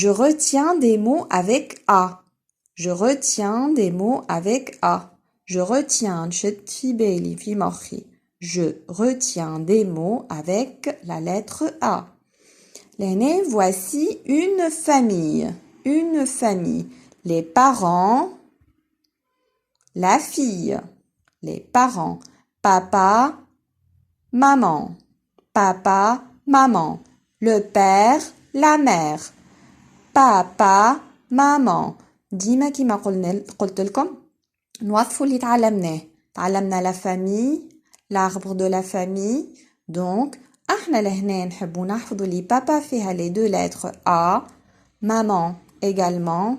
Je retiens des mots avec A. Je retiens des mots avec A. Je retiens نشد في بالي في مخي. Je retiens des mots avec la lettre A. L'aîné, voici une famille. Une famille. Les parents, la fille. Les parents. Papa, maman. Papa, maman. Le père, la mère. Papa, maman. ديما كيما قلت لكم نوظفوا اللي تعلمنا la famille, l'arbre de la famille. Donc احنا لهنا نحبوا نحفظوا لي بابا فيها les deux lettres A, maman également.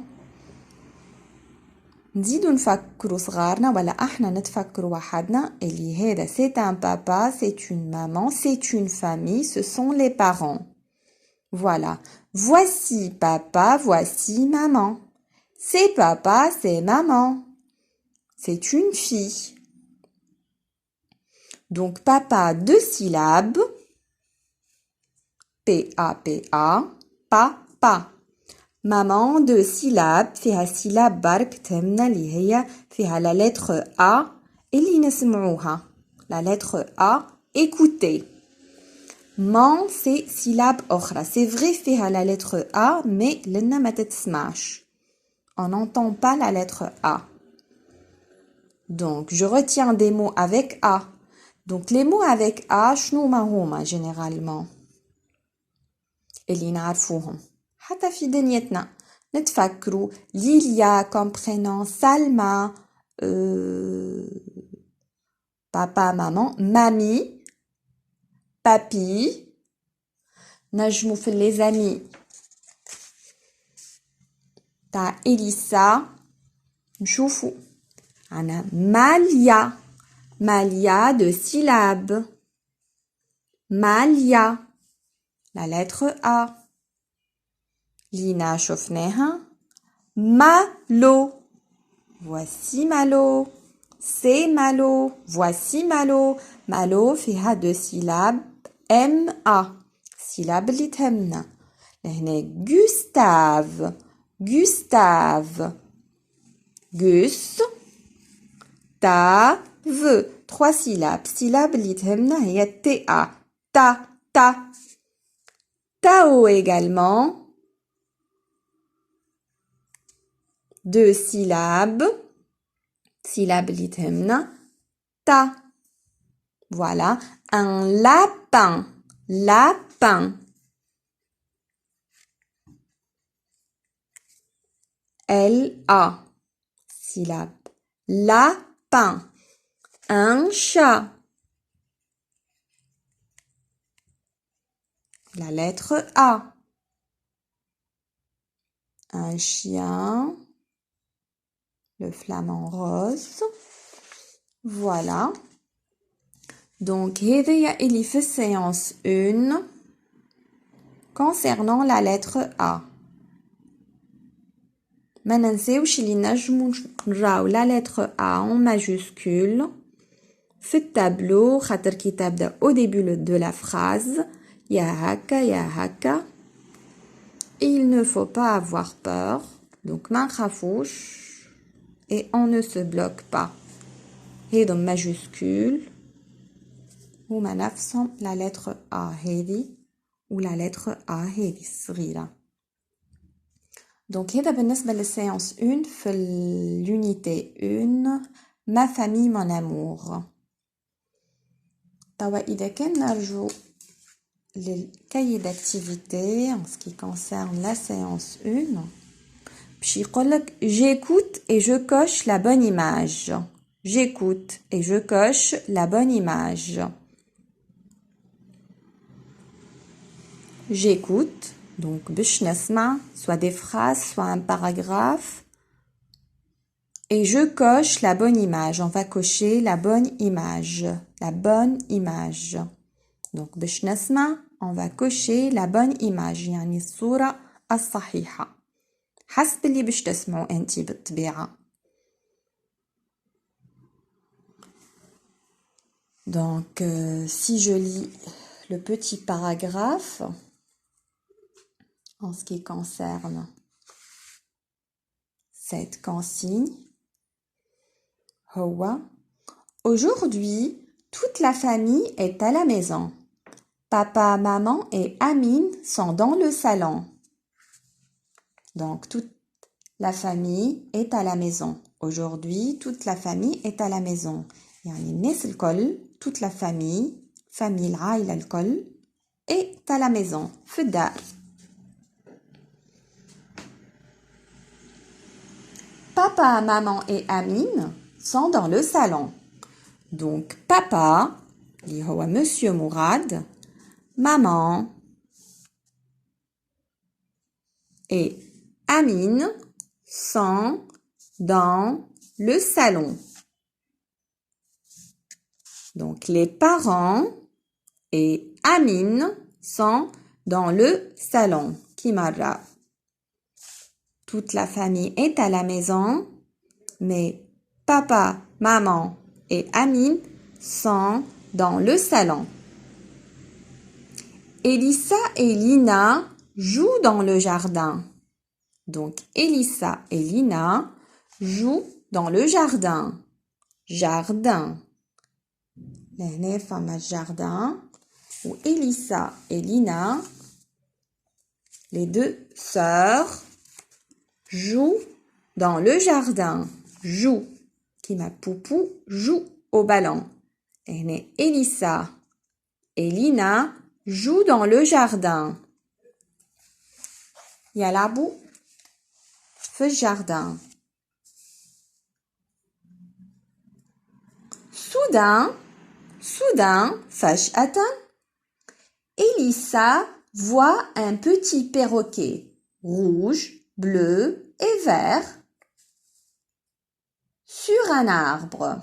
نزيدوا نفكروا صغارنا ولا احنا نتفكروا وحدنا اللي هذا c'est un papa, c'est une maman, c'est une famille, ce sont les parents. Voilà. Voici papa, voici maman. C'est papa, c'est maman. C'est une fille. Donc papa, 2 syllabes. P-A-P-A. Papa. Maman, 2 syllabes. فيها syllabe برك تهمنا اللي هي فيها la lettre A اللي نسمعوها. La lettre A. Écoutez. Man, c'est syllabe أخرى. C'est vrai فيها la lettre A, mais لنا ما تتسمعش. On n'entend pas la lettre A. Donc, je retiens des mots avec A. Donc, les mots avec A, شنو ما هما généralement اللي نعرفوهم حتى في دنيتنا نتفكروا Lilia comme prénom, Salma, papa, maman, mamie, papi, نجمو في les amis تاع إليسا نشوفوا عنا Malia. Malia, 2 syllabes. Malia. La lettre A. Lina شفناها. Malo. Voici Malo. C'est Malo. Voici Malo. Malo فيها 2 syllabes. M-A. syllabe اللي تهمنا. لهنا Gustave. Gustave. Gus. Ta. V. 3 syllabes. Syllabe اللي تهمنا هي T-A. Ta. Ta. Tao également. 2 syllabes. Syllabe اللي تهمنا Ta. Voilà. Un lapin. Lapin. L-A. Syllabe. Lapin. Un chat. La lettre A. Un chien. Le flamant rose. Voilà. Donc, هذه اللي في séance 1 concernant la lettre A. ما ننساوش اللي نجمو نراو la lettre A en majuscule في التابلو خاطر كي تبدا au début de la phrase يا هكا يا هكا. Il ne faut pas avoir peur. Donc ما نخافوش et on ne se bloque pas. هذو majuscule هما نفسهم la lettre A هذه و la lettre A هذه الصغيرة. Donc هذا بالنسبة للséance 1 في l'unité 1 ma famille mon amour. توا إذا كان نرجو للكاي d'activité en ce qui concerne la séance 1 باش يقولك j'écoute et je coche la bonne image. J'écoute et je coche la bonne image. J'écoute, donc باش نسمع soit des phrases, soit un paragraphe. Et je coche la bonne image. On va cocher la bonne image. La bonne image. Donc باش نسمع on va cocher la bonne image. يعني الصورة الصحيحة. حسب اللي باش تسمعوا انتي بالطبيعة. Donc si je lis le petit paragraphe, en ce qui concerne cette consigne. هو aujourd'hui, toute la famille est à la maison. Papa, maman et Amine sont dans le salon. Donc, toute la famille est à la maison. Aujourd'hui, toute la famille est à la maison. يعني الناس الكل, toute la famille, famille العائلة الكل, est à la maison. في الدار. Papa, maman et Amine sont dans le salon. Donc, papa, اللي هو Monsieur Mourad, maman et Amine sont dans le salon. Donc, les parents et Amine sont dans le salon. Kimara. Toute la famille est à la maison, mais papa, maman et Amine sont dans le salon. Elissa et Lina jouent dans le jardin. Donc, Elissa et Lina jouent dans le jardin. Jardin. لهنا فما jardin où Elissa et Lina, les deux sœurs, jouent dans le jardin. Joue. Kima Poupou joue au ballon. لهنا Elissa et Lina jouent dans le jardin. يلعبوا في الجardin. Soudain, فجأة, Elissa voit un petit perroquet rouge, bleu et vert sur un arbre.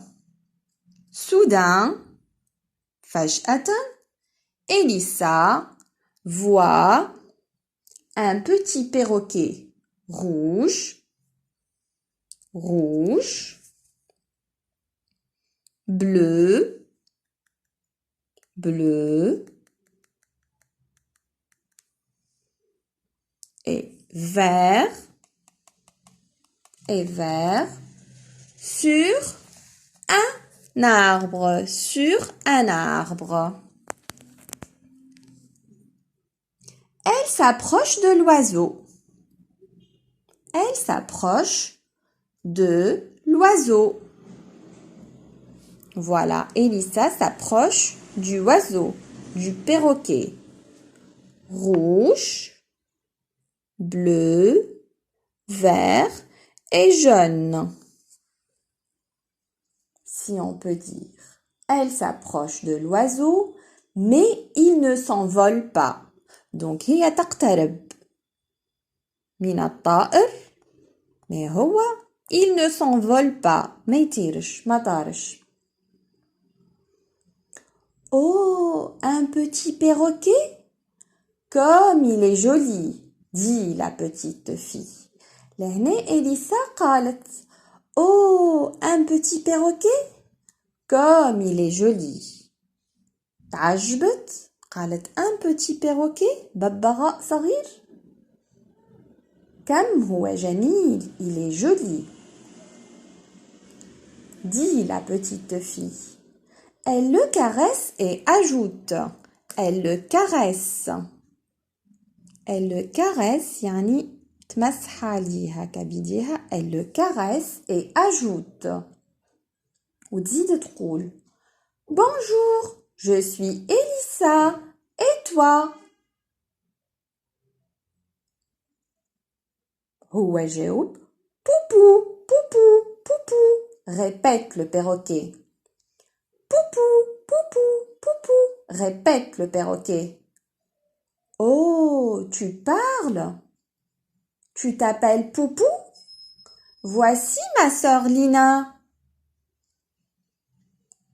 Soudain, فجأة, Elissa voit un petit perroquet rouge, bleu, et vert, sur un arbre. Elle s'approche de l'oiseau. Voilà, Elissa s'approche du oiseau, du perroquet. Rouge, bleu, vert et jaune. Si on peut dire, elle s'approche de l'oiseau, mais il ne s'envole pas. Donc, هي تقترب من الطائر, mais هو il ne s'envole pas. ما يطيرش, ما طارش. Oh, un petit perroquet? Comme il est joli, dit la petite fille. لهنا Elissa قالت, oh, un petit perroquet? Comme il est joli. تعجبت? قالت un petit perroquet, ببغاء صغير. كم هو جميل, il est joli. Dit la petite fille. Elle le caresse et ajoute. Elle le caresse. يعني تمسح عليها كبيديها. Elle le caresse et ajoute. وتزيد تقول. Bonjour, je suis Elissa. Et toi? هو جاوب. Poupou, poupou, poupou. Répète le perroquet. Poupou, poupou, poupou, répète le perroquet. Oh, tu parles? Tu t'appelles Poupou? Voici ma sœur Lina.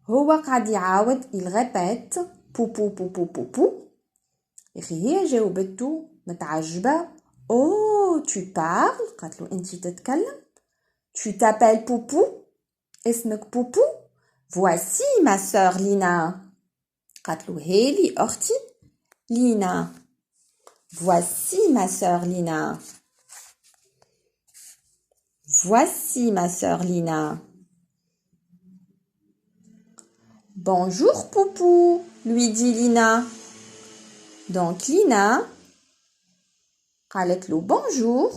هو قاعد يعاود, il répète Poupou, poupou, poupou. هي جاوبته متعجبة. Oh, tu parles? قالت له أنت تتكلم. Tu t'appelles Poupou? اسمك بوبو؟ Voici ma sœur Lina. قالت له هذه أختي لينا. Voici ma sœur Lina. Voici ma sœur Lina. Bonjour Poupou, lui dit Lina. Donc Lina قالت له bonjour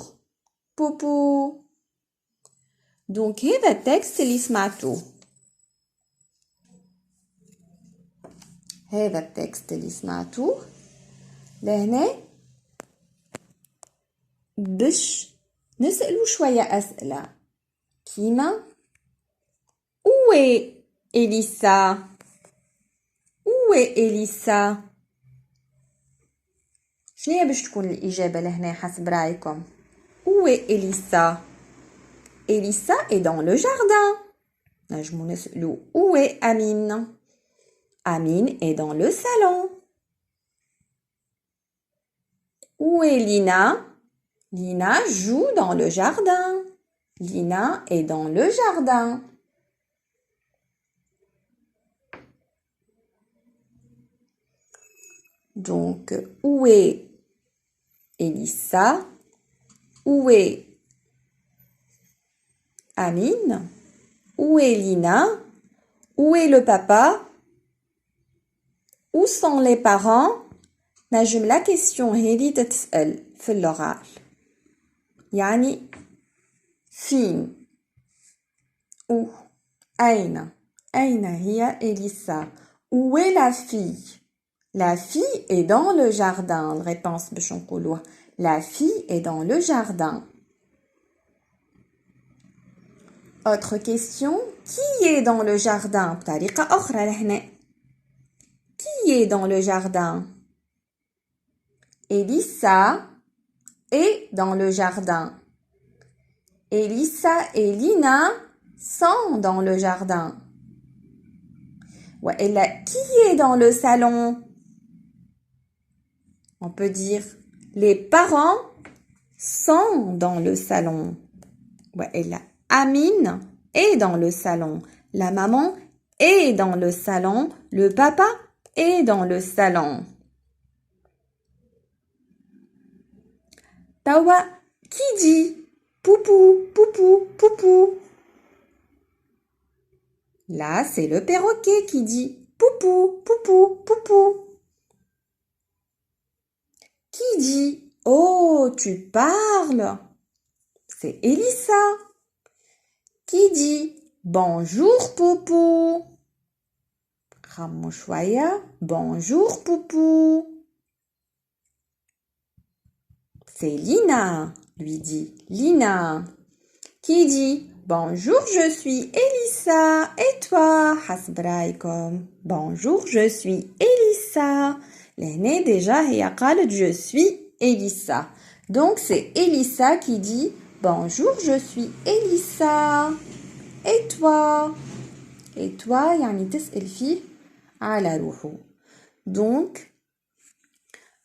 Poupou. Donc هذا التكست اللي سمعتوه. هذا التكست اللي سمعتوه لهنا باش نسألوا شوية أسئلة كيما Où est Elissa? Où est Elissa? شنو هي باش تكون الإجابة لهنا حسب رأيكم؟ Où est Elissa? Elissa est dans le jardin. نجمو نسألوا Où est Amine? Amine est dans le salon. Où est Lina? Lina joue dans le jardin. Lina est dans le jardin. Donc, où est Elissa? Où est Amine? Où est Lina? Où est le papa? Où sont les parents? نجم la question هذه تتسأل في اللغة يعني فين où أين هي إليسا où est la fille la fille est dans le jardin réponse باش نقولوها la fille est dans le jardin autre question qui est dans le jardin بطريقة أخرى لهنا qui est dans le jardin Elissa est dans le jardin. Elissa et Lina sont dans le jardin. Ouais, qui est dans le salon? On peut dire les parents sont dans le salon. Ouais, Amine est dans le salon. La maman est dans le salon. Le papa est dans le salon. Tawa, qui dit Poupou, Poupou, Poupou? Là, c'est le perroquet qui dit Poupou, Poupou, Poupou. Qui dit Oh, tu parles? C'est Elissa. Qui dit Bonjour, Poupou? Bonjour, Poupou. C'est Lina, lui dit Lina. Qui dit Bonjour, je suis Elissa. Et toi, حسب رأيكم. Bonjour, je suis Elissa. L'aînée déjà, هي قالت je suis Elissa. Donc c'est Elissa qui dit Bonjour, je suis Elissa. Et toi? Et toi, يعني تسأل فيه على روحه. Donc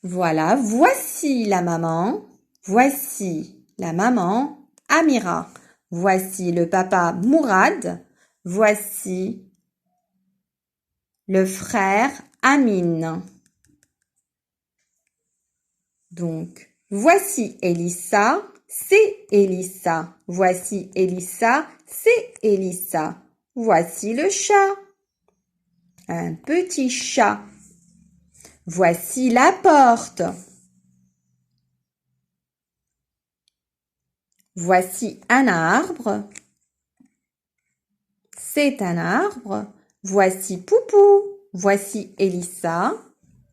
voilà, voici la maman. Voici la maman Amira. Voici le papa Mourad. Voici le frère Amine. Donc, voici Elissa, c'est Elissa. Voici Elissa, c'est Elissa. Voici le chat. Un petit chat. Voici la porte. Voici un arbre. C'est un arbre. Voici Poupou. Voici Elissa.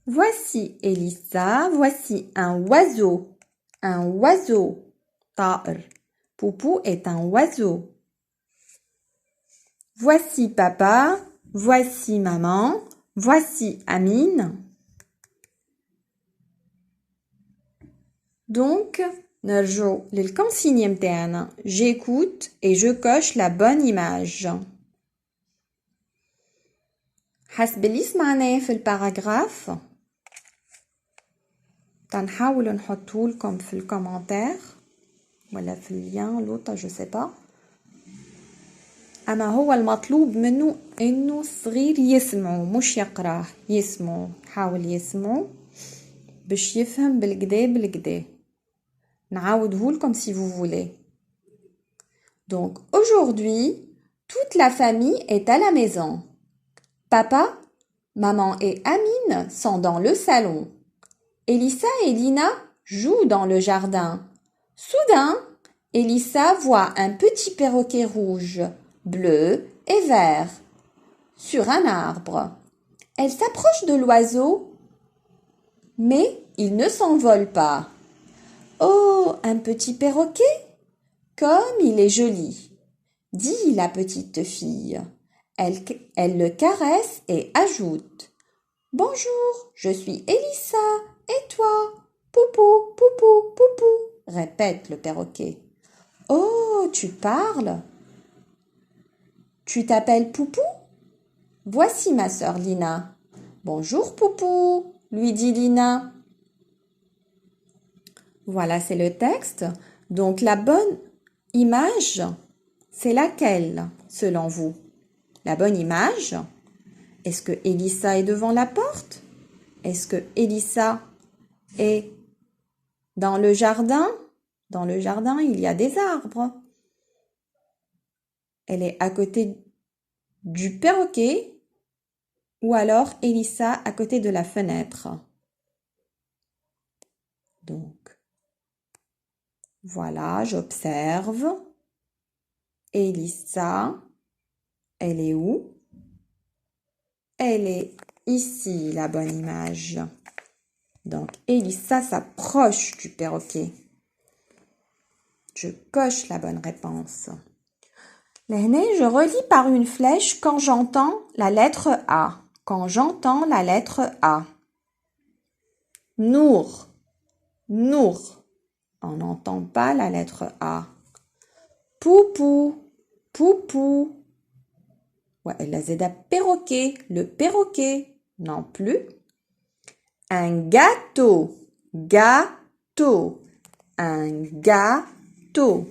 Voici Elissa. Voici un oiseau. Un oiseau. طائر. Poupou est un oiseau. Voici papa. Voici maman. Voici Amine. Donc, نرجع للconsigne متاعنا. J'écoute et je coche la bonne image. حسب اللي سمعناه في الباراجراف تنحاول نحطه لكم في الكومنتير ولا في اللين لوطا جو سي با. اما هو المطلوب منه انه الصغير يسمعه مش يقراه يسمعه حاول يسمعه باش يفهم بالكدا بالكدا. نعاودهولكم si vous voulez. Donc aujourd'hui, toute la famille est à la maison. Papa, maman et Amine sont dans le salon. Elissa et Lina jouent dans le jardin. Soudain, Elissa voit un petit perroquet rouge, bleu et vert sur un arbre. Elle s'approche de l'oiseau, mais il ne s'envole pas. Oh, un petit perroquet! Comme il est joli, dit la petite fille. Elle le caresse et ajoute. Bonjour, je suis Elissa. Et toi? Poupou, poupou, poupou, répète le perroquet. Oh, tu parles? Tu t'appelles Poupou? Voici ma sœur Lina. Bonjour Poupou, lui dit Lina. Voilà, c'est le texte. Donc la bonne image, c'est laquelle selon vous? La bonne image? Est-ce que Elissa est devant la porte? Est-ce que Elissa est dans le jardin? Dans le jardin, il y a des arbres. Elle est à côté du perroquet ou alors Elissa à côté de la fenêtre. Donc, voilà, j'observe. Elissa, elle est où? Elle est ici, la bonne image. Donc, Elissa s'approche du perroquet. Je coche la bonne réponse. Je relis par une flèche quand j'entends la lettre A. Quand j'entends la lettre A. Nour. Nour. On n'entend pas la lettre A. Poupou. Poupou. Ouais, la Z a perroquet. Le perroquet. Non plus. Un gâteau. Gâteau. Un gâteau.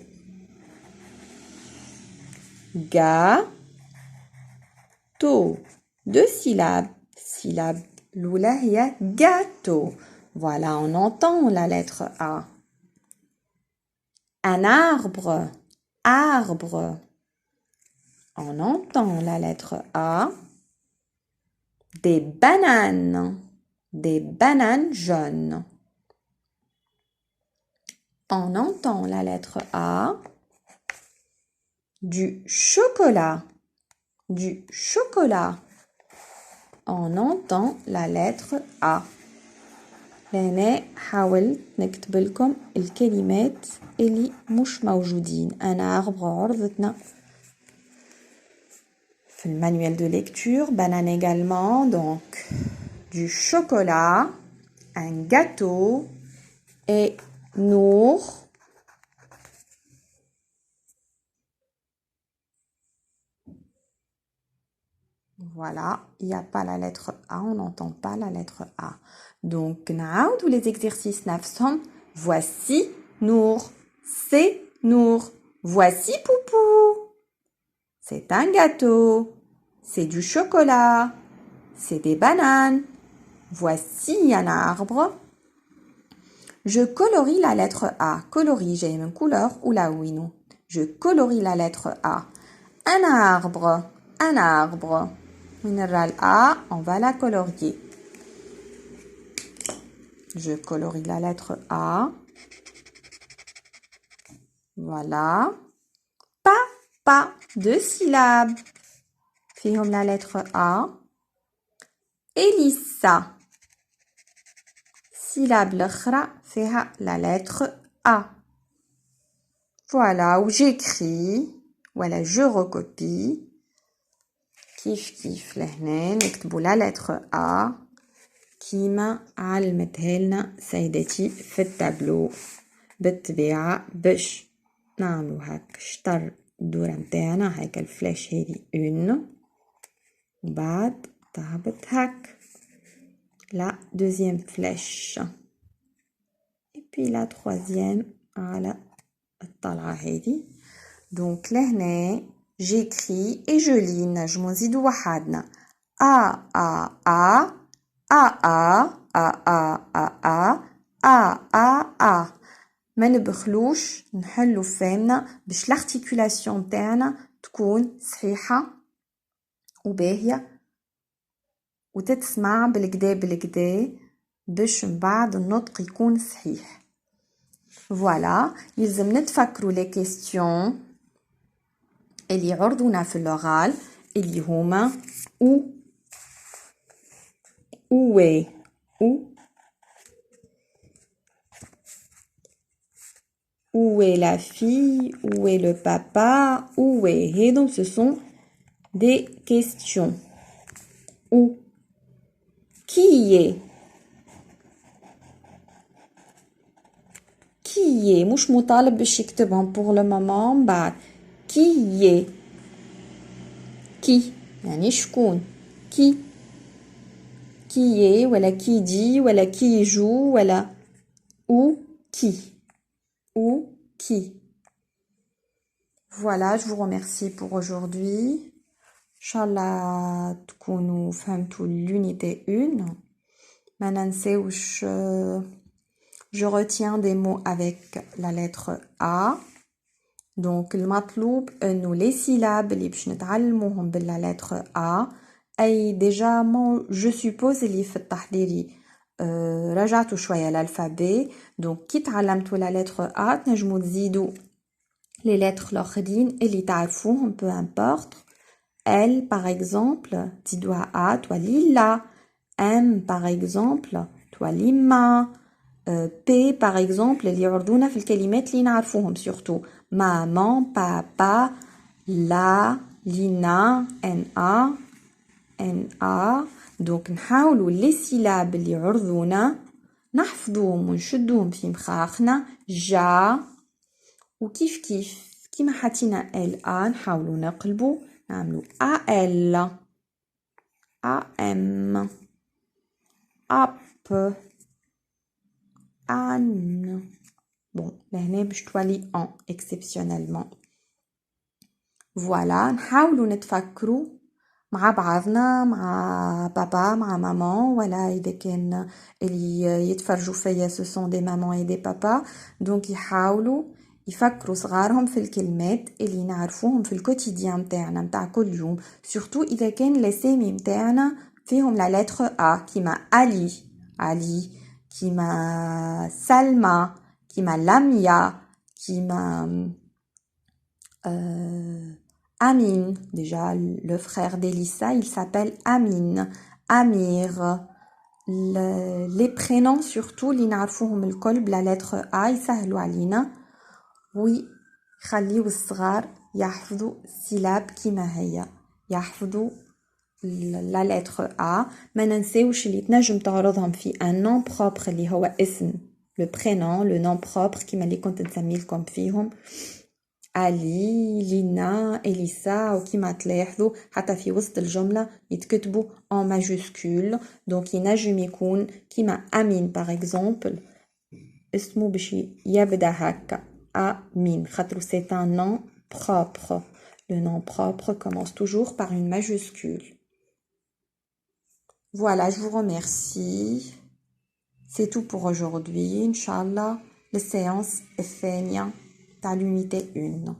Gâteau. Deux syllabes. Syllabe l'oula hiya gâteau. Voilà, on entend la lettre A. Un arbre. Arbre. On entend la lettre A. Des bananes. Des bananes jaunes. On entend la lettre A. Du chocolat. Du chocolat. On entend la lettre A. هنا حاولت نكتب لكم الكلمات اللي مش موجودين. أنا arbre عرضتنا في المانوال de lecture. Banane également. Donc, du chocolat, un gâteau et Nour. Voilà, il n'y a pas la lettre A, on n'entend pas la lettre A. Donc, tous les exercices nafsom. Voici Nour. C'est Nour. Voici Poupou. C'est un gâteau. C'est du chocolat. C'est des bananes. Voici un arbre. Je colorie la lettre A. Colorie, j'ai une couleur ou la ouinou. Je colorie la lettre A. Un arbre. Un arbre. Minéral A, on va la colorier. Je colorie la lettre A. Voilà. Papa, deux syllabes. فيهم la lettre A. Elissa. Syllabe l'autre, فيها la lettre A. Voilà, où j'écris. Voilà, je recopie. كيف لهنا نكتبوا la lettre A كيما علمتها لنا سيدتي في التابلو. بالطبيعة باش نعملو هاك شطر الدورة متاعنا هاك الفلاش هذه اون وبعد تهبط هاك la deuxième flèche et puis la troisième على الطلعة هذه. donc لهنا j'écris et je lis نجمو نزيدو وحدنا A A A A A a. ما نبخلوش نحلو فهمنا باش l'articulation تاعنا تكون صحيحة وباهية وتتسمع بالكدا باش من بعد النطق يكون صحيح. فوالا يلزم نتفكروا لي كيستيون اللي يعرضونا في اللغال اللي هما où est où est la fille, où est le papa, où est. Et donc ce sont des questions. Où? Qui est? Qui est? مش مطالب باش يكتبهم pour le moment بعد. Qui est? Qui يعني شكون؟ Qui? Qui est ولا qui dit ولا qui joue ولا ou qui? Ou qui? Voilà, je vous remercie pour aujourd'hui. Inch'Allah تكونوا فهمتوا l'unité 1. ما ننساوش je retiens des mots avec la lettre A. Donc المطلوب انه les syllabes اللي باش نتعلموهم بلا lettre A اي déjà je suppose اللي في التحضيري رجعتوا شويه l'alphabet. Donc كي تعلمتوا la lettre A تنجموا تزيدوا les lettres الاخرين اللي تعرفوهم peu importe. L par exemple tu dois A toi lila. M par exemple toi lima. P par exemple اللي يعرضونا في الكلمات اللي نعرفوهم surtout maman papa la lina na. donc نحاولوا les syllabes اللي يعرضونا نحفظوهم ونشدوهم في مخاخنا جا وكيف كيما حطينا ال ا نحاولوا نقلبوا نعملوا ال ام اب an. bon لهنا باش تولي ان exceptionnellement. voilà نحاولوا نتفكروا مع بعضنا مع بابا مع مامان ولا إذا كان اللي يتفرجوا فيا ce sont des mamans et des papas. donc يحاولوا يفكروا صغارهم في الكلمات اللي نعرفوهم في الكوتيديان متاعنا متاع كل يوم surtout إذا كان الاسامي متاعنا فيهم لا lettre A كيما علي كيما سلمى كيما لميا كيما Amin, déjà le frère d'Elissa, il s'appelle Amin, Amir. Les prénoms surtout, اللي نعرفوهم الكل بلا lettre A يسهلوا علينا ويخليوا الصغار يحفظوا السلاب كيما هي يحفظوا la lettre A. ما ننساوش اللي تنجم تعرضهم في un nom propre اللي هو اسم le prénom, le nom propre كيما اللي كنت نسمي لكم فيهم علي لينا إليسا وكيما تلاحظوا حتى في وسط الجملة يتكتبوا en majuscule. donc ينجم يكون كيما أمين par exemple اسمه باش يبدا هكا أمين خاطر c'est un nom propre. le nom propre commence toujours par une majuscule. voilà, je vous remercie. c'est tout pour aujourd'hui. Inch'Allah, la séance est finie. à l'unité 1.